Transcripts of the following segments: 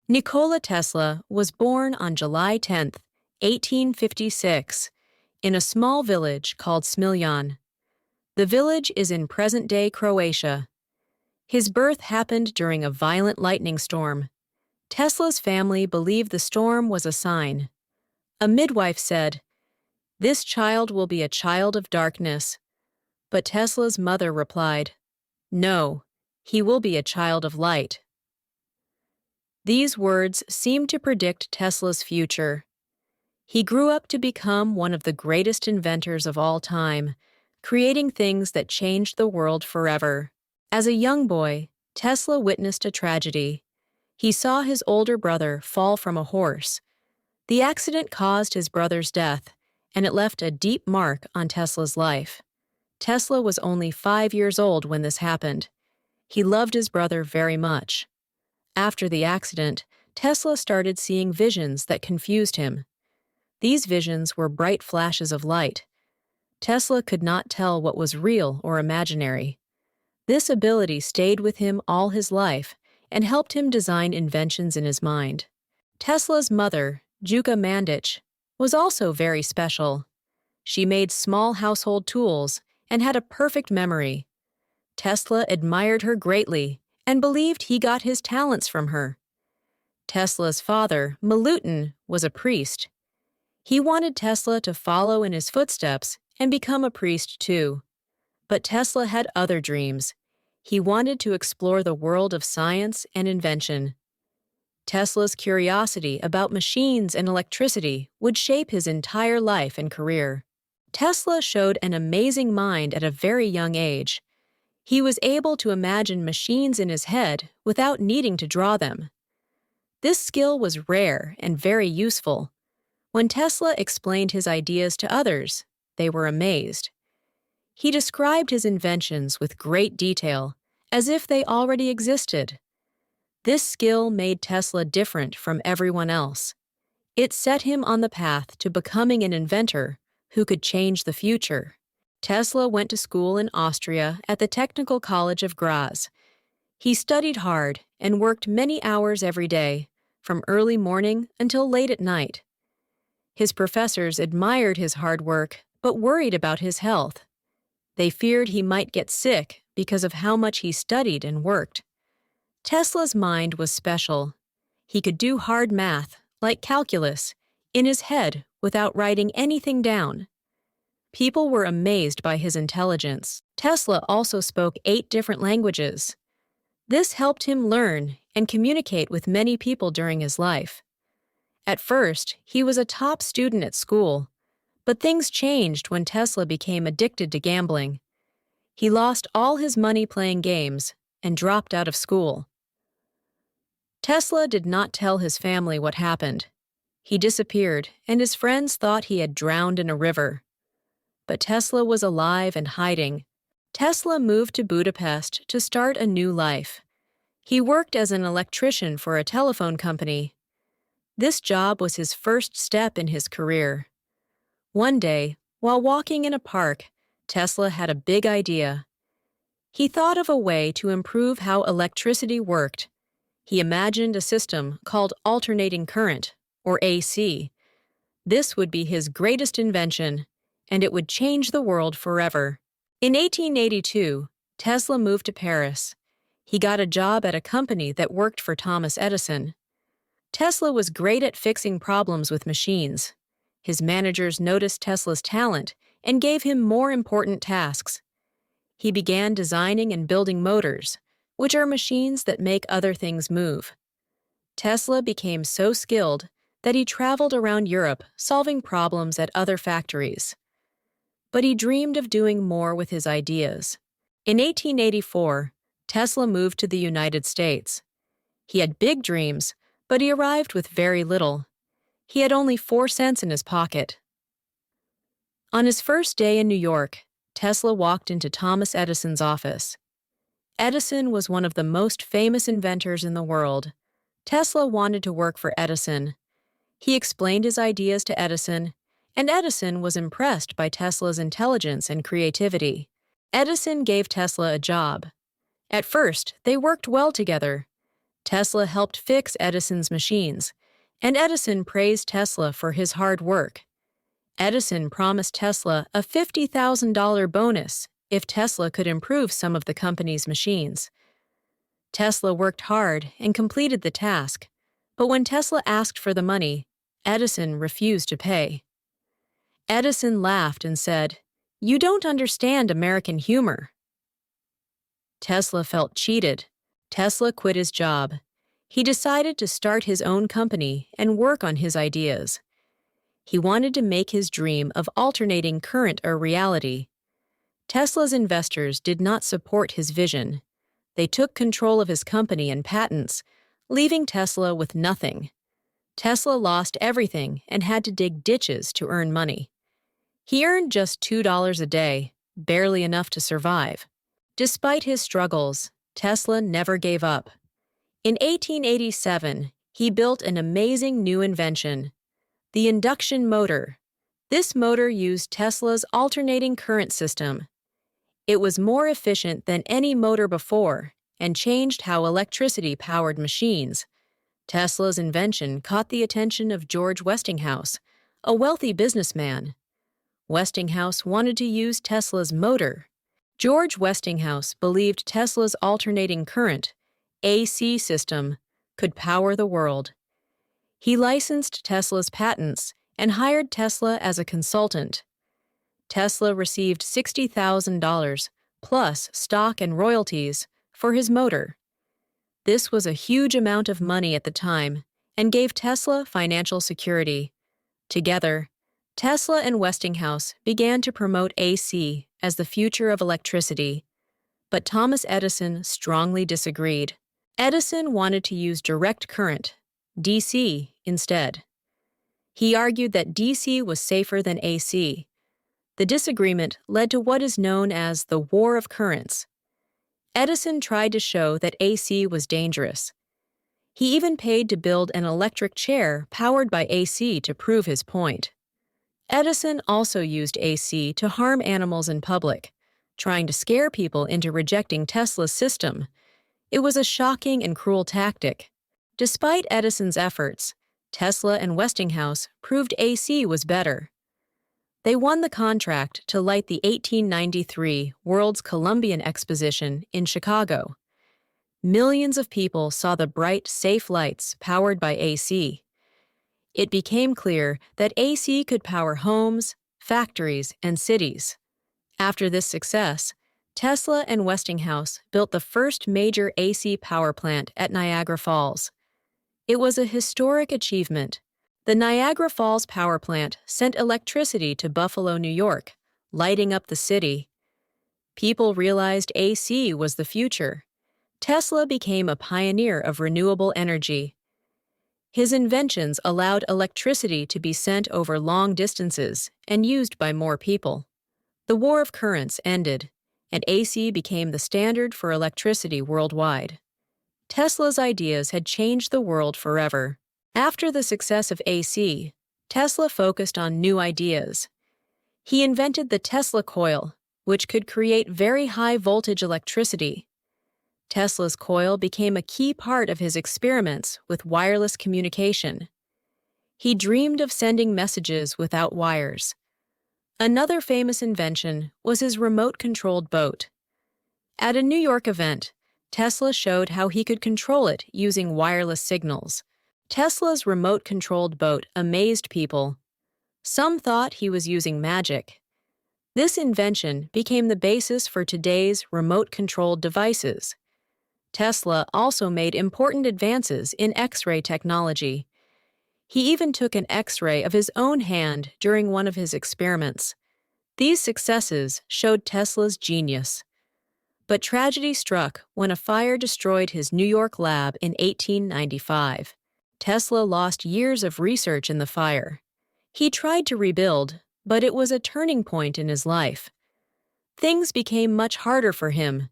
Nikola Tesla was born on July 10th, 1856, in a small village called Smiljan. The village is in present-day Croatia. His birth happened during a violent lightning storm. Tesla's family believed the storm was a sign. A midwife said, "This child will be a child of darkness." But Tesla's mother replied, "No, he will be a child of light." These words seemed to predict Tesla's future. He grew up to become one of the greatest inventors of all time, creating things that changed the world forever. As a young boy, Tesla witnessed a tragedy. He saw his older brother fall from a horse. The accident caused his brother's death, and it left a deep mark on Tesla's life. Tesla was only 5 years old when this happened. He loved his brother very much. After the accident, Tesla started seeing visions that confused him. These visions were bright flashes of light. Tesla could not tell what was real or imaginary. This ability stayed with him all his life and helped him design inventions in his mind. Tesla's mother, Juka Mandic, was also very special. She made small household tools and had a perfect memory. Tesla admired her greatly and believed he got his talents from her. Tesla's father, Milutin, was a priest. He wanted Tesla to follow in his footsteps and become a priest too. But Tesla had other dreams. He wanted to explore the world of science and invention. Tesla's curiosity about machines and electricity would shape his entire life and career. Tesla showed an amazing mind at a very young age. He was able to imagine machines in his head without needing to draw them. This skill was rare and very useful. When Tesla explained his ideas to others, they were amazed. He described his inventions with great detail, as if they already existed. This skill made Tesla different from everyone else. It set him on the path to becoming an inventor who could change the future. Tesla went to school in Austria at the Technical College of Graz. He studied hard and worked many hours every day, from early morning until late at night. His professors admired his hard work, but worried about his health. They feared he might get sick because of how much he studied and worked. Tesla's mind was special. He could do hard math, like calculus, in his head without writing anything down. People were amazed by his intelligence. Tesla also spoke 8 different languages. This helped him learn and communicate with many people during his life. At first, he was a top student at school, but things changed when Tesla became addicted to gambling. He lost all his money playing games and dropped out of school. Tesla did not tell his family what happened. He disappeared, and his friends thought he had drowned in a river. But Tesla was alive and hiding. Tesla moved to Budapest to start a new life. He worked as an electrician for a telephone company. This job was his first step in his career. One day, while walking in a park, Tesla had a big idea. He thought of a way to improve how electricity worked. He imagined a system called alternating current, or AC. This would be his greatest invention, and it would change the world forever. In 1882, Tesla moved to Paris. He got a job at a company that worked for Thomas Edison. Tesla was great at fixing problems with machines. His managers noticed Tesla's talent and gave him more important tasks. He began designing and building motors, which are machines that make other things move. Tesla became so skilled that he traveled around Europe solving problems at other factories. But he dreamed of doing more with his ideas. In 1884, Tesla moved to the United States. He had big dreams, but he arrived with very little. He had only 4 cents in his pocket. On his first day in New York, Tesla walked into Thomas Edison's office. Edison was one of the most famous inventors in the world. Tesla wanted to work for Edison. He explained his ideas to Edison, and Edison was impressed by Tesla's intelligence and creativity. Edison gave Tesla a job. At first, they worked well together. Tesla helped fix Edison's machines, and Edison praised Tesla for his hard work. Edison promised Tesla a $50,000 bonus if Tesla could improve some of the company's machines. Tesla worked hard and completed the task, but when Tesla asked for the money, Edison refused to pay. Edison laughed and said, "You don't understand American humor." Tesla felt cheated. Tesla quit his job. He decided to start his own company and work on his ideas. He wanted to make his dream of alternating current a reality. Tesla's investors did not support his vision. They took control of his company and patents, leaving Tesla with nothing. Tesla lost everything and had to dig ditches to earn money. He earned just $2 a day, barely enough to survive. Despite his struggles, Tesla never gave up. In 1887, he built an amazing new invention, the induction motor. This motor used Tesla's alternating current system. It was more efficient than any motor before and changed how electricity powered machines. Tesla's invention caught the attention of George Westinghouse, a wealthy businessman. Westinghouse wanted to use Tesla's motor. George Westinghouse believed Tesla's alternating current, AC system, could power the world. He licensed Tesla's patents and hired Tesla as a consultant. Tesla received $60,000 plus stock and royalties for his motor. This was a huge amount of money at the time and gave Tesla financial security. Together, Tesla and Westinghouse began to promote AC as the future of electricity, but Thomas Edison strongly disagreed. Edison wanted to use direct current, DC, instead. He argued that DC was safer than AC. The disagreement led to what is known as the War of Currents. Edison tried to show that AC was dangerous. He even paid to build an electric chair powered by AC to prove his point. Edison also used AC to harm animals in public, trying to scare people into rejecting Tesla's system. It was a shocking and cruel tactic. Despite Edison's efforts, Tesla and Westinghouse proved AC was better. They won the contract to light the 1893 World's Columbian Exposition in Chicago. Millions of people saw the bright, safe lights powered by AC. It became clear that AC could power homes, factories, and cities. After this success, Tesla and Westinghouse built the first major AC power plant at Niagara Falls. It was a historic achievement. The Niagara Falls power plant sent electricity to Buffalo, New York, lighting up the city. People realized AC was the future. Tesla became a pioneer of renewable energy. His inventions allowed electricity to be sent over long distances and used by more people. The War of Currents ended, and AC became the standard for electricity worldwide. Tesla's ideas had changed the world forever. After the success of AC, Tesla focused on new ideas. He invented the Tesla coil, which could create very high-voltage electricity. Tesla's coil became a key part of his experiments with wireless communication. He dreamed of sending messages without wires. Another famous invention was his remote-controlled boat. At a New York event, Tesla showed how he could control it using wireless signals. Tesla's remote-controlled boat amazed people. Some thought he was using magic. This invention became the basis for today's remote-controlled devices. Tesla also made important advances in X-ray technology. He even took an X-ray of his own hand during one of his experiments. These successes showed Tesla's genius. But tragedy struck when a fire destroyed his New York lab in 1895. Tesla lost years of research in the fire. He tried to rebuild, but it was a turning point in his life. Things became much harder for him.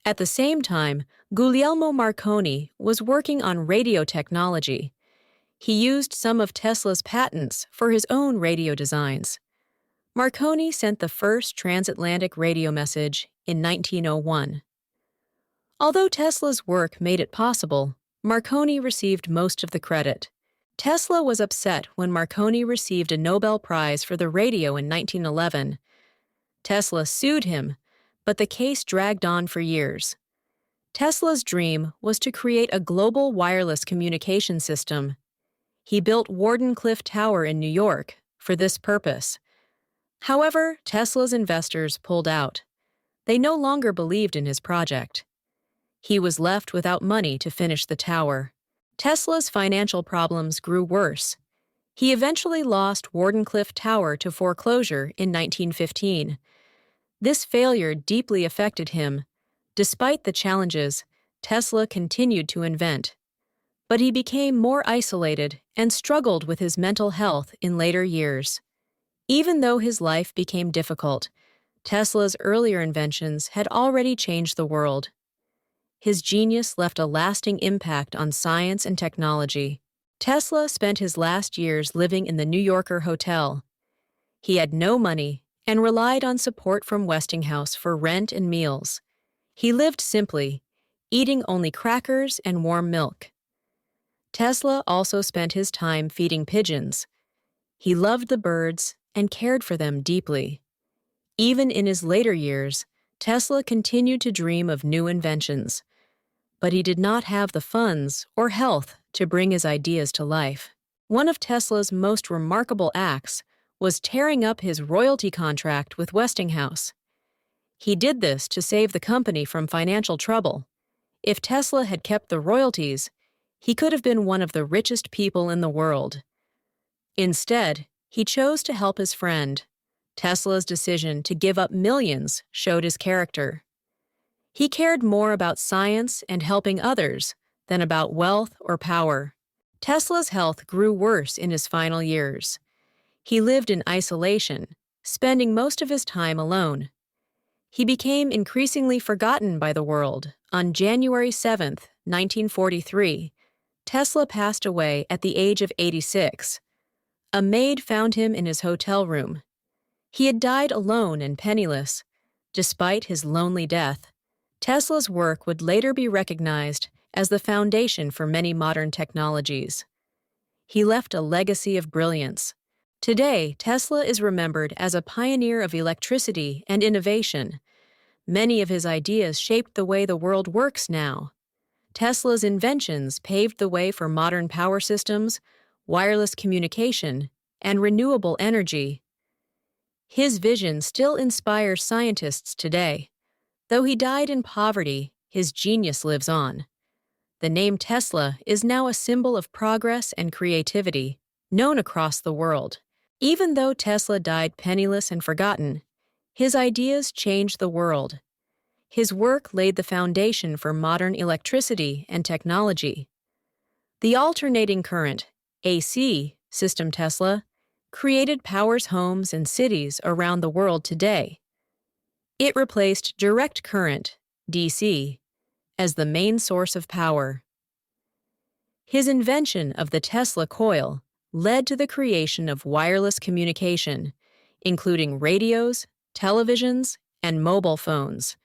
At the same time, Guglielmo Marconi was working on radio technology. He used some of Tesla's patents for his own radio designs. Marconi sent the first transatlantic radio message in 1901. Although Tesla's work made it possible, Marconi received most of the credit. Tesla was upset when Marconi received a Nobel Prize for the radio in 1911. Tesla sued him, but the case dragged on for years. Tesla's dream was to create a global wireless communication system. He built Wardenclyffe Tower in New York for this purpose. However, Tesla's investors pulled out. They no longer believed in his project. He was left without money to finish the tower. Tesla's financial problems grew worse. He eventually lost Wardenclyffe Tower to foreclosure in 1915. This failure deeply affected him. Despite the challenges, Tesla continued to invent. But he became more isolated and struggled with his mental health in later years. Even though his life became difficult, Tesla's earlier inventions had already changed the world. His genius left a lasting impact on science and technology. Tesla spent his last years living in the New Yorker hotel. He had no money and relied on support from Westinghouse for rent and meals. He lived simply, eating only crackers and warm milk. Tesla also spent his time feeding pigeons. He loved the birds and cared for them deeply. Even in his later years, Tesla continued to dream of new inventions. But he did not have the funds or health to bring his ideas to life. One of Tesla's most remarkable acts was tearing up his royalty contract with Westinghouse. He did this to save the company from financial trouble. If Tesla had kept the royalties, he could have been one of the richest people in the world. Instead, he chose to help his friend. Tesla's decision to give up millions showed his character. He cared more about science and helping others than about wealth or power. Tesla's health grew worse in his final years. He lived in isolation, spending most of his time alone. He became increasingly forgotten by the world. On January 7, 1943, Tesla passed away at the age of 86. A maid found him in his hotel room. He had died alone and penniless. Despite his lonely death, Tesla's work would later be recognized as the foundation for many modern technologies. He left a legacy of brilliance. Today, Tesla is remembered as a pioneer of electricity and innovation. Many of his ideas shaped the way the world works now. Tesla's inventions paved the way for modern power systems, wireless communication, and renewable energy. His vision still inspires scientists today. Though he died in poverty, his genius lives on. The name Tesla is now a symbol of progress and creativity, known across the world. Even though Tesla died penniless and forgotten, his ideas changed the world. His work laid the foundation for modern electricity and technology. The alternating current, AC, system Tesla, created powers homes and cities around the world today. It replaced direct current, DC, as the main source of power. His invention of the Tesla coil led to the creation of wireless communication, including radios, televisions, and mobile phones.